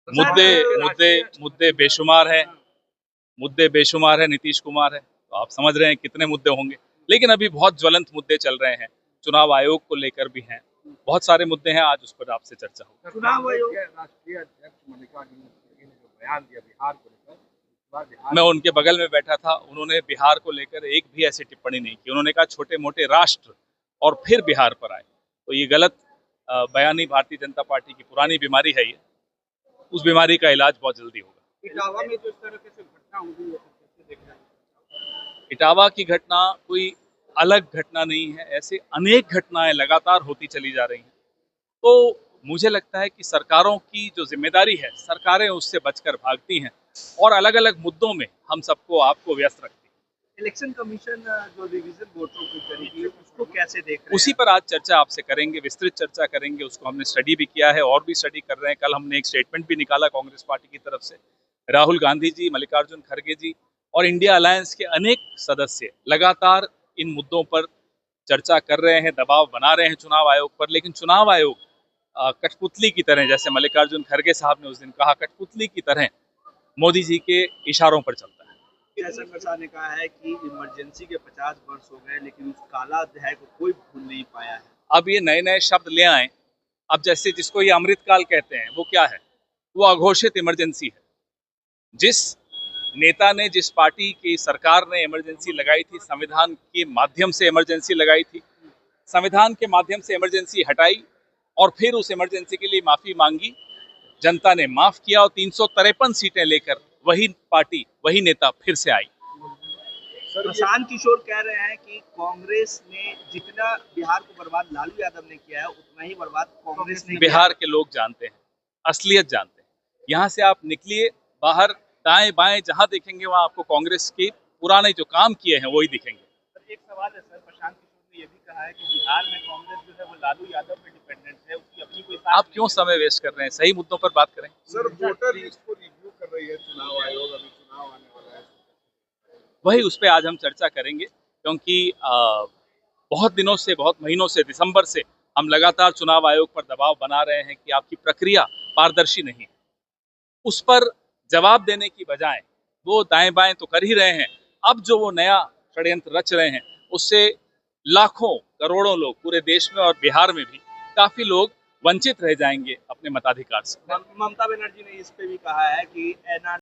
मुद्दे मुद्दे मुद्दे बेशुमार है, नीतीश कुमार है, तो आप समझ रहे हैं कितने मुद्दे होंगे। लेकिन अभी बहुत ज्वलंत मुद्दे चल रहे हैं, चुनाव आयोग को लेकर भी हैं, बहुत सारे मुद्दे हैं, आज उस पर आपसे चर्चा होगी। चुनाव आयोग के राष्ट्रीय अध्यक्ष मल्लिकार्जुन खड़गे ने जो बयान दिया बिहार को लेकर, मैं उनके बगल में बैठा था, उन्होंने बिहार को लेकर एक भी ऐसी टिप्पणी नहीं की। उन्होंने कहा छोटे मोटे राष्ट्र और फिर बिहार पर आए, तो ये गलत बयानी भारतीय जनता पार्टी की पुरानी बीमारी है। ये उस बीमारी का इलाज बहुत जल्दी होगा। इटावा में जो इस तरह से घटना हुई है, इटावा की घटना कोई अलग घटना नहीं है, ऐसे अनेक घटनाएं लगातार होती चली जा रही हैं। तो मुझे लगता है कि सरकारों की जो जिम्मेदारी है, सरकारें उससे बचकर भागती हैं और अलग अलग मुद्दों में हम सबको आपको व्यस्त रखती हैं। इलेक्शन कमीशन जो रिवीजन वोटों की करेगी उसको कैसे देख रहे हैं? उसी पर आज चर्चा आपसे करेंगे, विस्तृत चर्चा करेंगे। उसको हमने स्टडी भी किया है और भी स्टडी कर रहे हैं। कल हमने एक स्टेटमेंट भी निकाला कांग्रेस पार्टी की तरफ से। राहुल गांधी जी, मल्लिकार्जुन खड़गे जी और इंडिया अलायंस के अनेक सदस्य लगातार इन मुद्दों पर चर्चा कर रहे हैं, दबाव बना रहे हैं चुनाव आयोग पर। लेकिन चुनाव आयोग कठपुतली की तरह, जैसे मल्लिकार्जुन खड़गे साहब ने उस दिन कहा, कठपुतली की तरह मोदी जी के इशारों पर चलता है। जयशंकर साहब ने कहा है कि इमरजेंसी के 50 वर्ष हो गए लेकिन उस काला अध्याय को कोई भूल नहीं पाया है। अब ये नए नए शब्द ले आए। अब जैसे जिसको ये अमृतकाल कहते हैं, वो क्या है? वो अघोषित इमरजेंसी है। जिस नेता ने, जिस पार्टी की सरकार ने इमरजेंसी लगाई थी, संविधान के माध्यम से इमरजेंसी लगाई थी, संविधान के माध्यम से इमरजेंसी हटाई और फिर उस इमरजेंसी के लिए माफी मांगी, जनता ने माफ किया और 353 सीटें लेकर वही पार्टी, वही नेता फिर से आई। प्रशांत किशोर कह रहे हैं कि कांग्रेस ने जितना बिहार को बर्बाद लालू यादव ने किया है, उतना ही बर्बाद कांग्रेस ने बिहार के लोग जानते हैं, असलियत जानते हैं। यहाँ से आप निकलिए बाहर, दाएं बाएं जहां देखेंगे वहां आपको कांग्रेस के पुराने जो काम किए हैं वही दिखेंगे। एक सवाल है सर, प्रशांत किशोर ने यह भी कहा है कि बिहार में कांग्रेस जो है वो लालू यादव पे डिपेंडेंट है, उसकी अपनी कोई आप क्यों समय वेस्ट कर रहे हैं? सही मुद्दों पर बात करें। सर, वोटर लिस्ट को रिव्यू कर रही है चुनाव आयोग, अभी चुनाव आने वाला है, वही उस पर आज हम चर्चा करेंगे, क्योंकि बहुत दिनों से, बहुत महीनों से, दिसंबर से हम लगातार चुनाव आयोग पर दबाव बना रहे हैं कि आपकी प्रक्रिया पारदर्शी नहीं है। उस पर जवाब देने की बजाय वो दाएं बाएं तो कर ही रहे हैं। अब जो वो नया षड्यंत्र रच रहे हैं, उससे लाखों करोड़ों लोग पूरे देश में और बिहार में भी काफी लोग वंचित रह जाएंगे अपने मताधिकार से। ममता बनर्जी ने इस पे भी कहा है कि